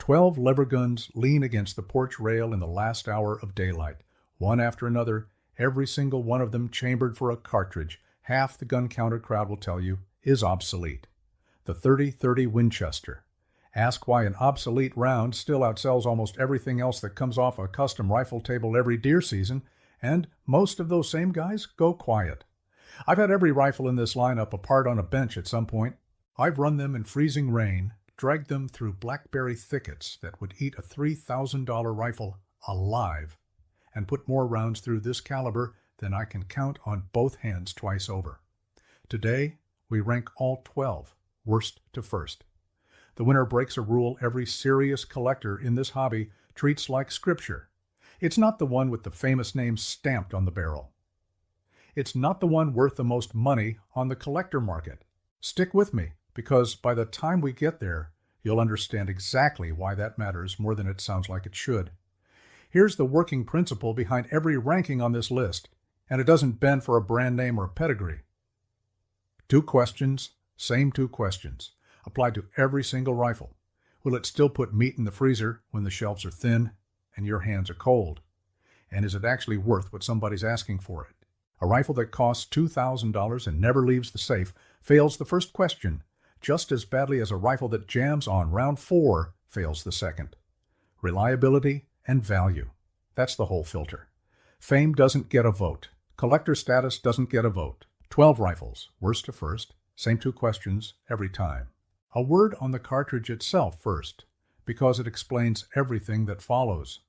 12 lever guns lean against the porch rail in the last hour of daylight, one after another, every single one of them chambered for a cartridge half the gun counter crowd will tell you is obsolete. The 30-30 Winchester. Ask why an obsolete round still outsells almost everything else that comes off a custom rifle table every deer season, and most of those same guys go quiet. I've had every rifle in this lineup apart on a bench at some point. I've run them in freezing rain, dragged them through blackberry thickets that would eat a $3,000 rifle alive, and put more rounds through this caliber than I can count on both hands twice over. Today, we rank all 12, worst to first. The winner breaks a rule every serious collector in this hobby treats like scripture. It's not the one with the famous name stamped on the barrel. It's not the one worth the most money on the collector market. Stick with me, because by the time we get there, you'll understand exactly why that matters more than it sounds like it should. Here's the working principle behind every ranking on this list, and it doesn't bend for a brand name or a pedigree. 2 questions, same 2 questions, applied to every single rifle. Will it still put meat in the freezer when the shelves are thin and your hands are cold? And is it actually worth what somebody's asking for it? A rifle that costs $2,000 and never leaves the safe fails the first question just as badly as a rifle that jams on round 4 fails the second. Reliability and value. That's the whole filter. Fame doesn't get a vote. Collector status doesn't get a vote. 12 rifles, worst to first, same 2 questions every time. A word on the cartridge itself first, because it explains everything that follows.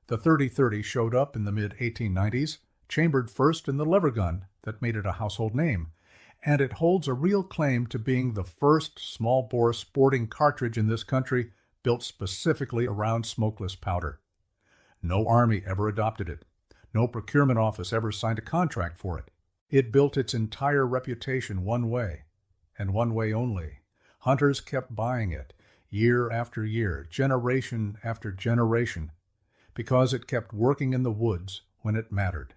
The 30-30 showed up in the mid-1890s, chambered first in the lever gun that made it a household name, and it holds a real claim to being the first small-bore sporting cartridge in this country built specifically around smokeless powder. No army ever adopted it. No procurement office ever signed a contract for it. It built its entire reputation one way, and one way only. Hunters kept buying it, year after year, generation after generation, because it kept working in the woods when it mattered.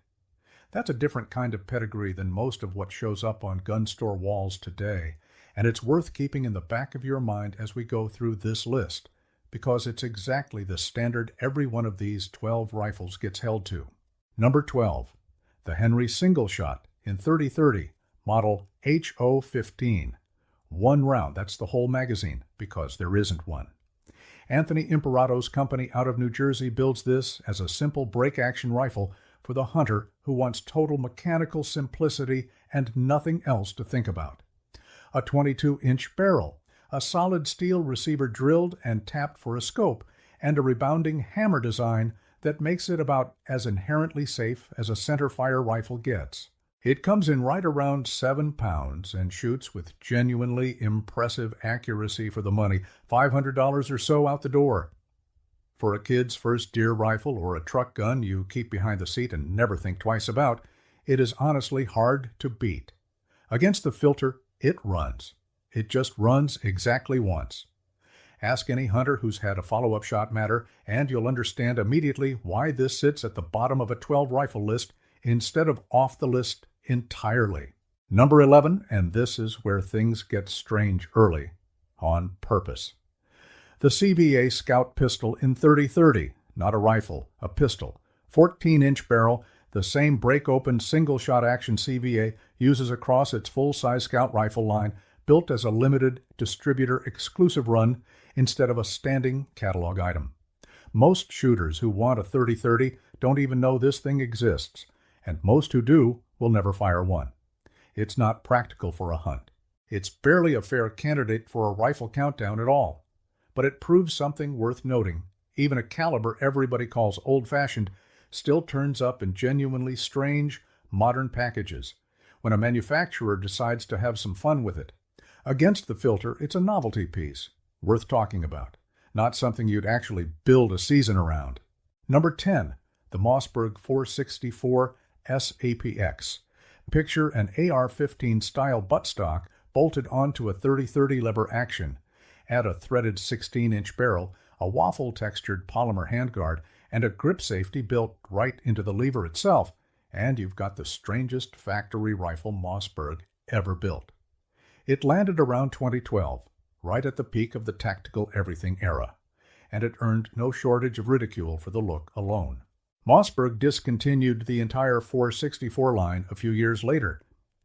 That's a different kind of pedigree than most of what shows up on gun store walls today, and it's worth keeping in the back of your mind as we go through this list, because it's exactly the standard every one of these 12 rifles gets held to. Number 12, the Henry Single Shot in 30-30, model HO-15. 1 round, that's the whole magazine, because there isn't one. Anthony Imperato's company out of New Jersey builds this as a simple break-action rifle for the hunter who wants total mechanical simplicity and nothing else to think about. A 22-inch barrel, a solid steel receiver drilled and tapped for a scope, and a rebounding hammer design that makes it about as inherently safe as a centerfire rifle gets. It comes in right around 7 pounds and shoots with genuinely impressive accuracy for the money, $500 or so out the door. For a kid's first deer rifle or a truck gun you keep behind the seat and never think twice about, it is honestly hard to beat. Against the filter, it runs. It just runs exactly once. Ask any hunter who's had a follow-up shot matter, and you'll understand immediately why this sits at the bottom of a 12 rifle list instead of off the list entirely. Number 11, and this is where things get strange early, on purpose. The CVA Scout pistol in 30-30, not a rifle, a pistol. 14-inch barrel, the same break-open single-shot action CVA uses across its full-size Scout rifle line, built as a limited distributor exclusive run instead of a standing catalog item. Most shooters who want a 30-30 don't even know this thing exists, and most who do will never fire one. It's not practical for a hunt. It's barely a fair candidate for a rifle countdown at all. But it proves something worth noting. Even a caliber everybody calls old-fashioned still turns up in genuinely strange, modern packages when a manufacturer decides to have some fun with it. Against the filter, it's a novelty piece, worth talking about, not something you'd actually build a season around. Number 10, the Mossberg 464 SAPX. Picture an AR-15 style buttstock bolted onto a 30-30 lever action. Add a threaded 16-inch barrel, a waffle-textured polymer handguard, and a grip safety built right into the lever itself, and you've got the strangest factory rifle Mossberg ever built. It landed around 2012, right at the peak of the tactical everything era, and it earned no shortage of ridicule for the look alone. Mossberg discontinued the entire 464 line a few years later.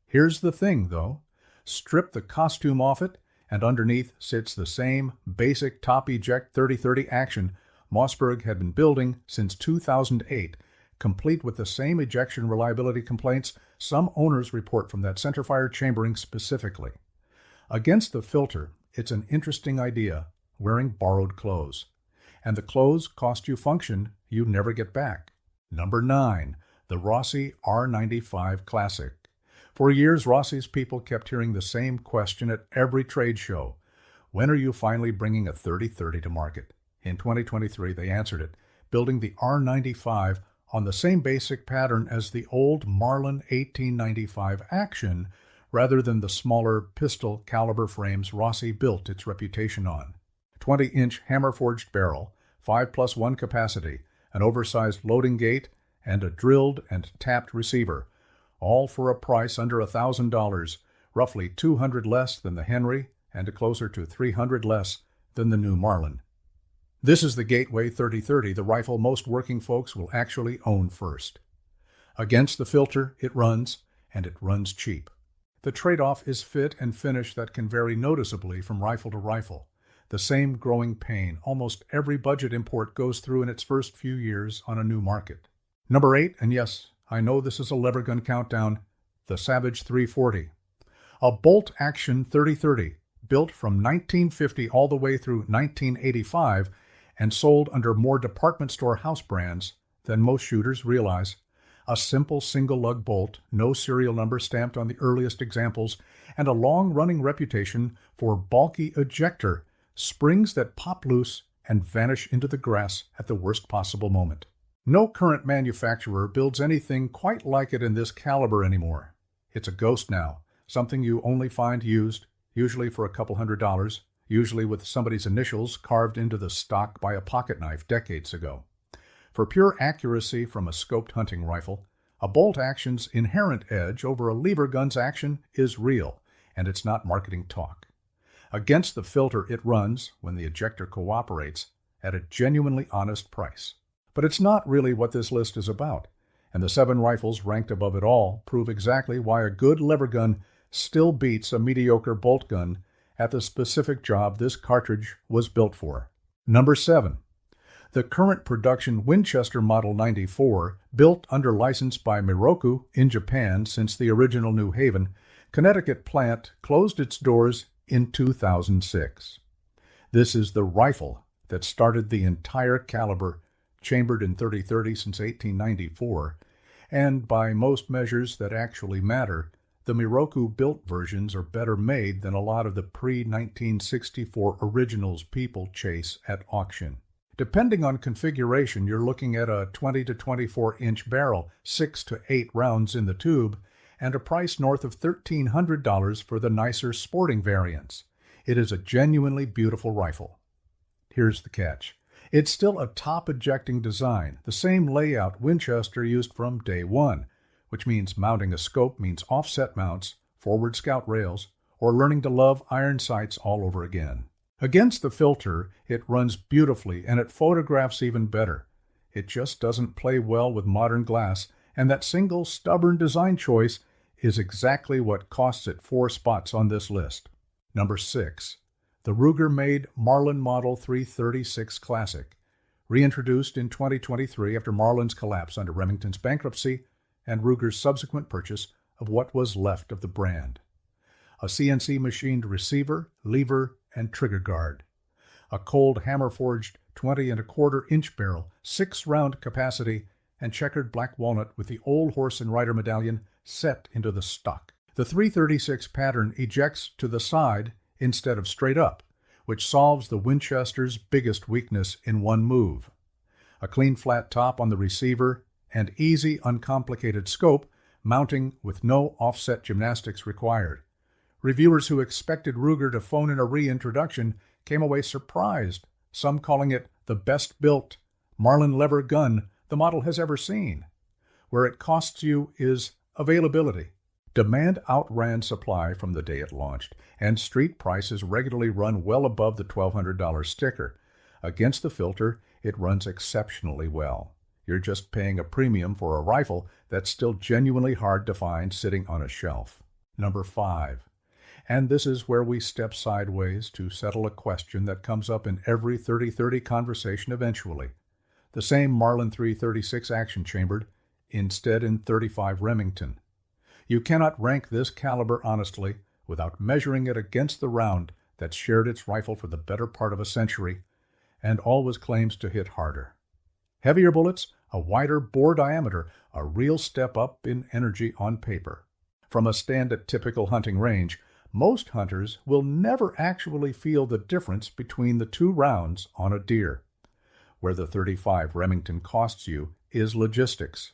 Here's the thing, though. Strip the costume off it, and underneath sits the same basic top eject 3030 action Mossberg had been building since 2008, complete with the same ejection reliability complaints some owners report from that centerfire chambering specifically. Against the filter, it's an interesting idea, wearing borrowed clothes. And the clothes cost you function you never get back. Number 9, the Rossi R95 Classic. For years, Rossi's people kept hearing the same question at every trade show. When are you finally bringing a 3030 to market? In 2023, they answered it, building the R95 on the same basic pattern as the old Marlin 1895 Action, rather than the smaller pistol caliber frames Rossi built its reputation on. 20-inch hammer-forged barrel, 5+1 capacity, an oversized loading gate, and a drilled and tapped receiver, all for a price under $1,000, roughly $200 less than the Henry and closer to $300 less than the new Marlin. This is the Gateway 3030, the rifle most working folks will actually own first. Against the filter, it runs, and it runs cheap. The trade-off is fit and finish that can vary noticeably from rifle to rifle. The same growing pain almost every budget import goes through in its first few years on a new market. Number 8, and yes, I know this is a lever gun countdown, the Savage 340. A bolt-action 3030, built from 1950 all the way through 1985, and sold under more department store house brands than most shooters realize. A simple single-lug bolt, no serial number stamped on the earliest examples, and a long-running reputation for bulky ejector, springs that pop loose and vanish into the grass at the worst possible moment. No current manufacturer builds anything quite like it in this caliber anymore. It's a ghost now, something you only find used, usually for a couple $100, usually with somebody's initials carved into the stock by a pocket knife decades ago. For pure accuracy from a scoped hunting rifle, a bolt action's inherent edge over a lever gun's action is real, and it's not marketing talk. Against the filter, it runs, when the ejector cooperates, at a genuinely honest price. But it's not really what this list is about, and the 7 rifles ranked above it all prove exactly why a good lever gun still beats a mediocre bolt gun at the specific job this cartridge was built for. Number 7. The current production Winchester Model 94, built under license by Miroku in Japan since the original New Haven, Connecticut plant closed its doors in 2006. This is the rifle that started the entire caliber, chambered in 3030 since 1894, and by most measures that actually matter, the Miroku-built versions are better made than a lot of the pre-1964 originals people chase at auction. Depending on configuration, you're looking at a 20 to 24-inch barrel, 6 to 8 rounds in the tube, and a price north of $1,300 for the nicer sporting variants. It is a genuinely beautiful rifle. Here's the catch. It's still a top-ejecting design, the same layout Winchester used from day one, which means mounting a scope means offset mounts, forward scout rails, or learning to love iron sights all over again. Against the filter, it runs beautifully and it photographs even better. It just doesn't play well with modern glass, and that single stubborn design choice is exactly what costs it 4 spots on this list. Number 6. The Ruger-made Marlin Model 336 Classic, reintroduced in 2023 after Marlin's collapse under Remington's bankruptcy and Ruger's subsequent purchase of what was left of the brand. A CNC machined receiver, lever, and trigger guard. A cold hammer-forged 20¼ barrel, 6-round capacity, and checkered black walnut with the old horse and rider medallion set into the stock. The 336 pattern ejects to the side instead of straight up, which solves the Winchester's biggest weakness in one move. A clean flat top on the receiver and easy, uncomplicated scope, mounting with no offset gymnastics required. Reviewers who expected Ruger to phone in a reintroduction came away surprised, some calling it the best-built Marlin lever gun the model has ever seen. Where it costs you is availability. Demand outran supply from the day it launched, and street prices regularly run well above the $1,200 sticker. Against the filter, it runs exceptionally well. You're just paying a premium for a rifle that's still genuinely hard to find sitting on a shelf. Number 5. And this is where we step sideways to settle a question that comes up in every 30-30 conversation eventually. The same Marlin 336 action chambered, instead in 35 Remington. You cannot rank this caliber honestly without measuring it against the round that shared its rifle for the better part of a century and always claims to hit harder. Heavier bullets, a wider bore diameter, a real step up in energy on paper. From a stand at typical hunting range, most hunters will never actually feel the difference between the two rounds on a deer. Where the 35 Remington costs you is logistics.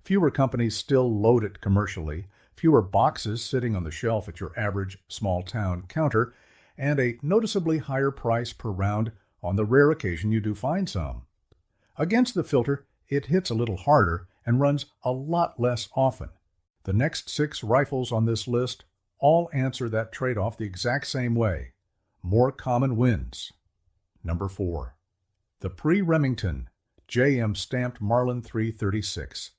Fewer companies still load it commercially, fewer boxes sitting on the shelf at your average small-town counter, and a noticeably higher price per round on the rare occasion you do find some. Against the filter, it hits a little harder and runs a lot less often. The next 6 rifles on this list all answer that trade-off the exact same way. More common wins. Number 4. The pre-Remington JM stamped Marlin 336.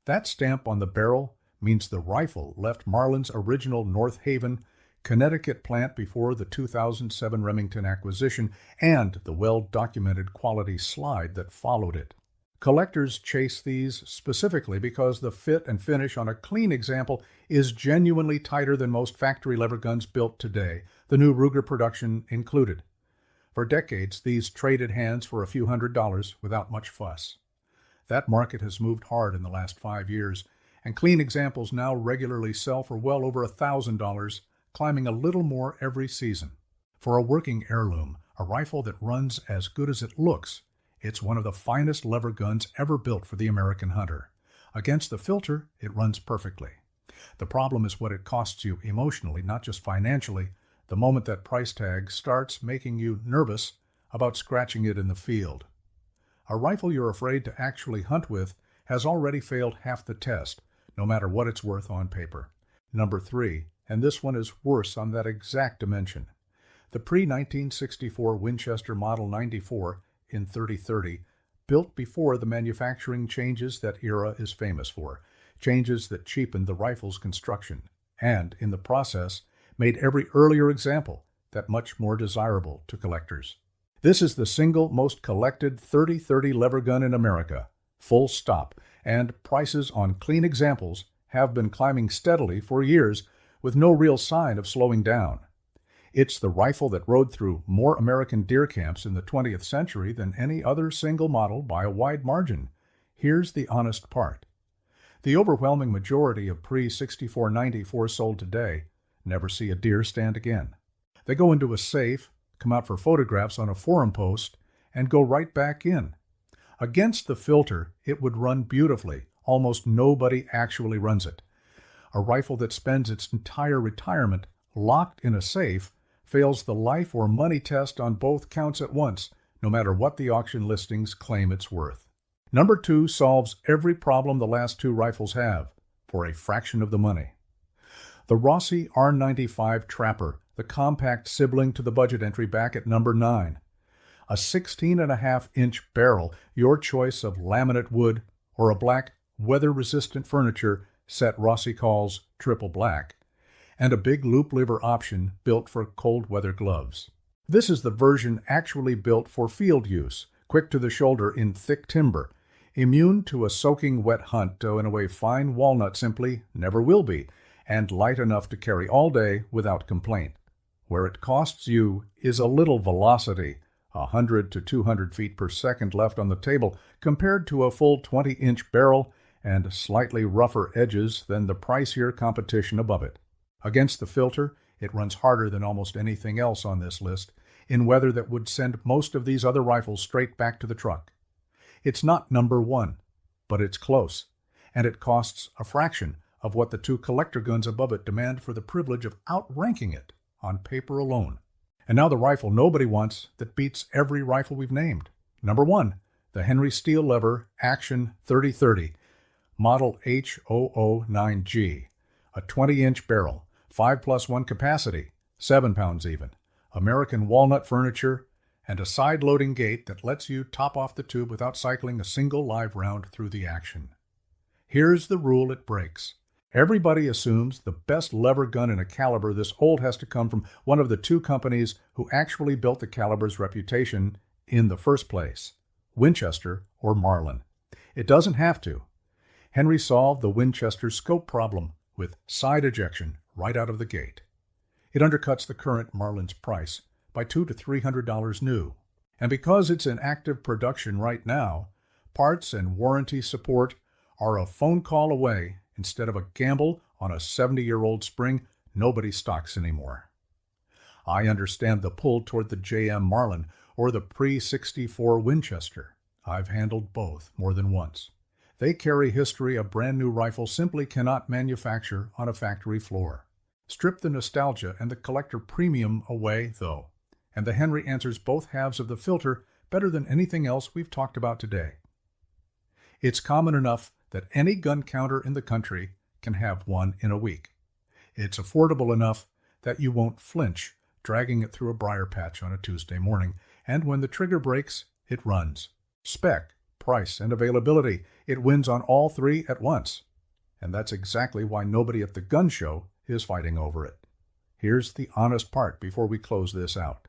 That stamp on the barrel means the rifle left Marlin's original North Haven, Connecticut plant before the 2007 Remington acquisition and the well-documented quality slide that followed it. Collectors chase these specifically because the fit and finish on a clean example is genuinely tighter than most factory lever guns built today, the new Ruger production included. For decades, these traded hands for a few $100s without much fuss. That market has moved hard in the last 5 years, and clean examples now regularly sell for well over $1,000, climbing a little more every season. For a working heirloom, a rifle that runs as good as it looks, it's one of the finest lever guns ever built for the American hunter. Against the filter, it runs perfectly. The problem is what it costs you emotionally, not just financially, the moment that price tag starts making you nervous about scratching it in the field. A rifle you're afraid to actually hunt with has already failed half the test, no matter what it's worth on paper. Number 3, and this one is worse on that exact dimension. The pre-1964 Winchester Model 94 in 30-30, built before the manufacturing changes that era is famous for, changes that cheapened the rifle's construction, and, in the process, made every earlier example that much more desirable to collectors. This is the single most collected 30-30 lever gun in America, full stop, and prices on clean examples have been climbing steadily for years with no real sign of slowing down. It's the rifle that rode through more American deer camps in the 20th century than any other single model by a wide margin. Here's the honest part. The overwhelming majority of pre-6494 sold today never see a deer stand again. They go into a safe, come out for photographs on a forum post, and go right back in. Against the filter, it would run beautifully. Almost nobody actually runs it. A rifle that spends its entire retirement locked in a safe fails the life or money test on both counts at once, no matter what the auction listings claim it's worth. Number 2 solves every problem the last 2 rifles have, for a fraction of the money. The Rossi R95 Trapper, the compact sibling to the budget entry back at number 9. A 16.5-inch barrel, your choice of laminate wood or a black, weather-resistant furniture set Rossi calls triple black, and a big loop lever option built for cold weather gloves. This is the version actually built for field use, quick to the shoulder in thick timber, immune to a soaking wet hunt in a way fine walnut simply never will be, and light enough to carry all day without complaint. Where it costs you is a little velocity, 100 to 200 feet per second left on the table compared to a full 20-inch barrel and slightly rougher edges than the pricier competition above it. Against the filter, it runs harder than almost anything else on this list, in weather that would send most of these other rifles straight back to the truck. It's not number 1, but it's close, and it costs a fraction of what the 2 collector guns above it demand for the privilege of outranking it on paper alone. And now the rifle nobody wants that beats every rifle we've named. Number 1, the Henry Steel Lever Action 30-30, Model H009G, a 20-inch barrel, 5+1 capacity, 7 pounds even, American walnut furniture, and a side-loading gate that lets you top off the tube without cycling a single live round through the action. Here's the rule it breaks. Everybody assumes the best lever gun in a caliber this old has to come from one of the two companies who actually built the caliber's reputation in the first place, Winchester or Marlin. It doesn't have to. Henry solved the Winchester scope problem with side ejection right out of the gate. It undercuts the current Marlin's price by $200 to $300 new. And because it's in active production right now, parts and warranty support are a phone call away instead of a gamble on a 70-year-old spring nobody stocks anymore. I understand the pull toward the JM Marlin or the pre-64 Winchester. I've handled both more than once. They carry history a brand new rifle simply cannot manufacture on a factory floor. Strip the nostalgia and the collector premium away, though, and the Henry answers both halves of the filter better than anything else we've talked about today. It's common enough that any gun counter in the country can have one in a week. It's affordable enough that you won't flinch dragging it through a briar patch on a Tuesday morning, and when the trigger breaks, it runs. Spec, price, and availability, it wins on all three at once. And that's exactly why nobody at the gun show is fighting over it. Here's the honest part before we close this out.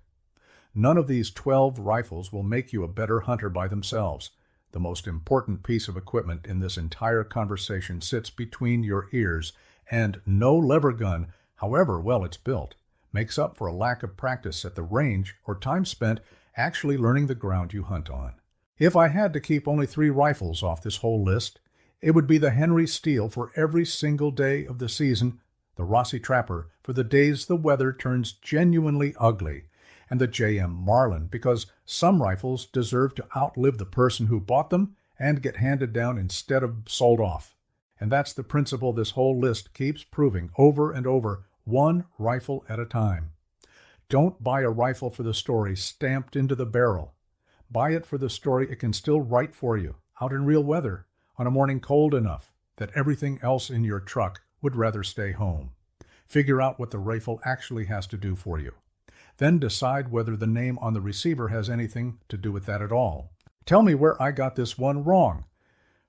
None of these 12 rifles will make you a better hunter by themselves. The most important piece of equipment in this entire conversation sits between your ears, and no lever gun, however well it's built, makes up for a lack of practice at the range or time spent actually learning the ground you hunt on. If I had to keep only 3 rifles off this whole list, it would be the Henry Steel for every single day of the season, the Rossi Trapper for the days the weather turns genuinely ugly, and the JM Marlin because some rifles deserve to outlive the person who bought them and get handed down instead of sold off. And that's the principle this whole list keeps proving over and over, one rifle at a time. Don't buy a rifle for the story stamped into the barrel. Buy it for the story it can still write for you, out in real weather, on a morning cold enough that everything else in your truck would rather stay home. Figure out what the rifle actually has to do for you. Then decide whether the name on the receiver has anything to do with that at all. Tell me where I got this one wrong.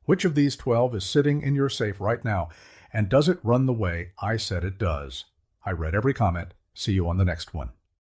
Which of these 12 is sitting in your safe right now, and does it run the way I said it does? I read every comment. See you on the next one.